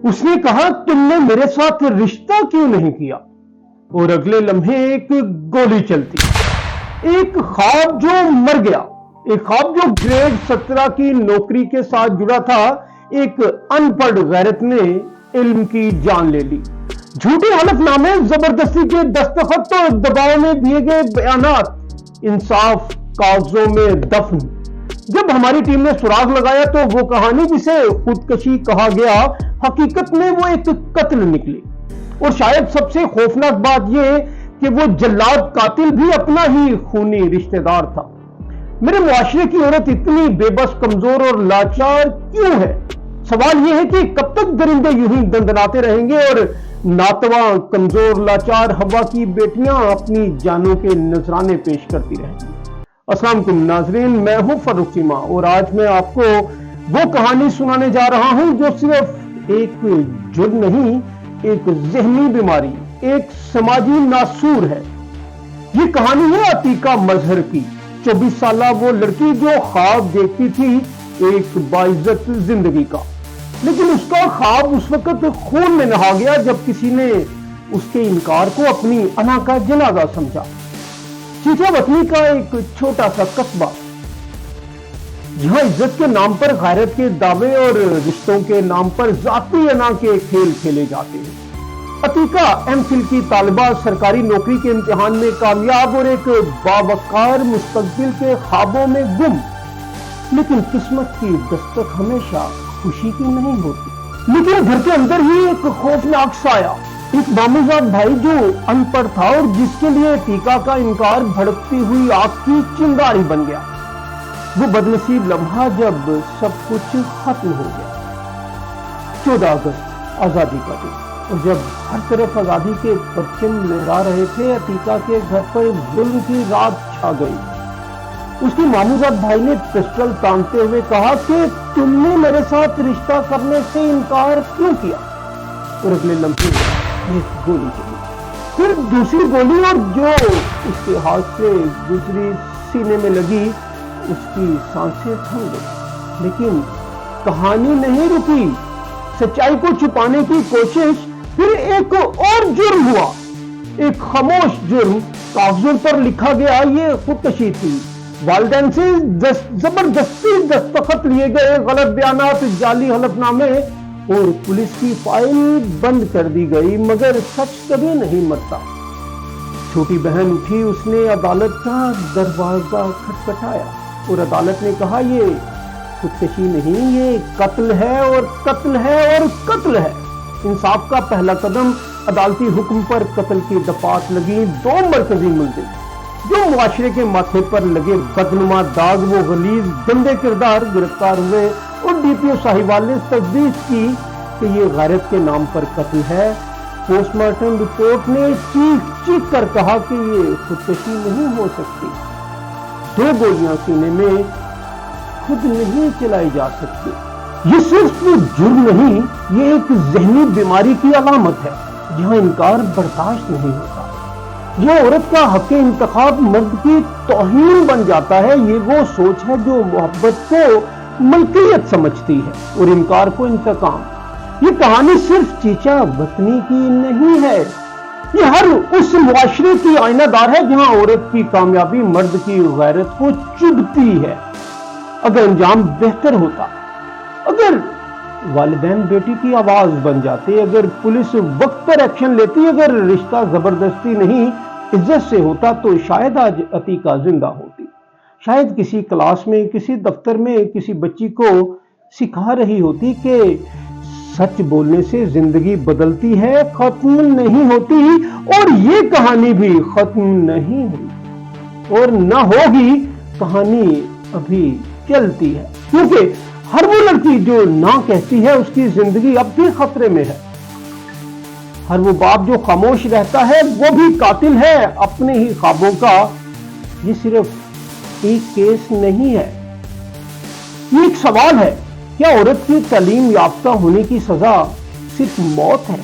اس نے کہا تم نے میرے ساتھ رشتہ کیوں نہیں کیا؟ اور اگلے لمحے ایک گولی چلتی، ایک خواب جو مر گیا، ایک خواب جو گریڈ 17 کی نوکری کے ساتھ جڑا تھا، ایک ان پڑھ غیرت نے علم کی جان لے لی۔ جھوٹے حلف نامے، زبردستی کے دستخط اور دباؤ میں دیے گئے بیانات، انصاف کاغذوں میں دفن۔ جب ہماری ٹیم نے سراغ لگایا تو وہ کہانی جسے خودکشی کہا گیا، حقیقت میں وہ ایک قتل نکلی۔ اور شاید سب سے خوفناک بات یہ کہ وہ جلاد قاتل بھی اپنا ہی خونی رشتہ دار تھا۔ میرے معاشرے کی عورت اتنی بے بس، کمزور اور لاچار کیوں ہے؟ سوال یہ ہے کہ کب تک درندے یوں ہی دندناتے رہیں گے اور ناتواں، کمزور، لاچار ہوا کی بیٹیاں اپنی جانوں کے نذرانے پیش کرتی رہیں گی؟ السلام علیکم ناظرین، میں ہوں فاروق چیمہ اور آج میں آپ کو وہ کہانی سنانے جا رہا ہوں جو صرف ایک جرم نہیں، ایک ذہنی بیماری، ایک سماجی ناسور ہے۔ یہ کہانی ہے عتیقہ مظہر کی، 24 سالہ وہ لڑکی جو خواب دیکھتی تھی ایک باعزت زندگی کا، لیکن اس کا خواب اس وقت خون میں نہا گیا جب کسی نے اس کے انکار کو اپنی انا کا جنازہ سمجھا۔ چیچا وطنی کا ایک چھوٹا سا قصبہ جہاں عزت کے نام پر غیرت کے دعوے اور رشتوں کے نام پر ذاتی انا کے کھیل کھیلے جاتے ہیں۔ عتیقہ ایم فل کی طالبہ، سرکاری نوکری کے امتحان میں کامیاب اور ایک باوقار مستقبل کے خوابوں میں گم، لیکن قسمت کی دستک ہمیشہ خوشی کی نہیں ہوتی۔ لیکن گھر کے اندر ہی ایک خوفناک سایہ، ایک ماموزاد بھائی جو ان پڑھ تھا اور جس کے لیے عتیقہ کا انکار بھڑکتی ہوئی آگ کی چنگاری بن گیا۔ وہ بدنصیب لمحہ جب سب کچھ ختم ہو گیا۔ 14 اگست آزادی کا دن، اور جب ہر طرف آزادی کے پرچم لہرا رہے تھے، عتیقہ کے گھر پر ظلم کی رات چھا گئی۔ اس کی ماموزاد بھائی نے پسٹل تانتے ہوئے کہا کہ تم نے میرے ساتھ رشتہ کرنے سے انکار کیوں کیا؟ اور اگلے لمحے ایک گولی چلی، پھر دوسری گولی، اور جو اس کے ہاتھ سے گزری سینے میں لگی اس کی سانسیں تھم گئی۔ لیکن کہانی نہیں رکی۔ سچائی کو چھپانے کی کوشش، پھر ایک اور جرم ہوا، ایک خاموش جرم کاغذوں پر لکھا گیا۔ یہ خودکشی تھی۔ والدین سے زبردستی دستخط لیے گئے غلط بیانات، جعلی حلف نامے، اور پولیس کی فائل بند کر دی گئی، مگر سچ کبھی نہیں مرتا۔ چھوٹی بہن اٹھی، اس نے عدالت کا دروازہ کھٹکھٹایا اور عدالت نے کہا یہ خودکشی نہیں، یہ قتل ہے اور قتل ہے اور قتل ہے۔ انصاف کا پہلا قدم، عدالتی حکم پر قتل کی دفعات لگی۔ 2 مرکزی ملزم جو معاشرے کے ماتھے پر لگے بدنما داغ، وہ غلیظ گندے کردار، گرفتار ہوئے اور ڈی پی او ساہیوال نے تجویز کی کہ یہ غیرت کے نام پر قتل ہے۔ پوسٹ مارٹم رپورٹ نے چیخ چیخ کر کہا کہ یہ خودکشی نہیں ہو سکتی۔ 2 گولیاں سینے میں خود نہیں چلائی جا سکتی۔ یہ صرف جرم نہیں، یہ ایک ذہنی بیماری کی علامت ہے جہاں انکار برداشت نہیں ہوتا۔ یہ عورت کا حق انتخاب مرد کی توہین بن جاتا ہے۔ یہ وہ سوچ ہے جو محبت کو ملکیت سمجھتی ہے اور انکار کو انتقام۔ یہ کہانی صرف چیچا وطنی کی نہیں ہے، یہ ہر اس معاشرے کی آئینہ دار ہے جہاں عورت کی کامیابی مرد کی غیرت کو چبھتی ہے۔ اگر انجام بہتر ہوتا، اگر والدین بیٹی کی آواز بن جاتے، اگر پولیس وقت پر ایکشن لیتی، اگر رشتہ زبردستی نہیں عزت سے ہوتا، تو شاید آج عتیقہ زندہ ہوتی۔ شاید کسی کلاس میں، کسی دفتر میں کسی بچی کو سکھا رہی ہوتی کہ سچ بولنے سے زندگی بدلتی ہے، ختم نہیں ہوتی، اور یہ کہانی بھی ختم نہیں ہوئی اور نہ ہوگی۔ کہانی ابھی چلتی ہے، کیونکہ ہر وہ لڑکی جو نہ کہتی ہے اس کی زندگی اب بھی خطرے میں ہے۔ ہر وہ باپ جو خاموش رہتا ہے وہ بھی قاتل ہے اپنے ہی خوابوں کا۔ یہ صرف ایک کیس نہیں ہے، یہ ایک سوال ہے، کیا عورت کی تعلیم یافتہ ہونے کی سزا صرف موت ہے؟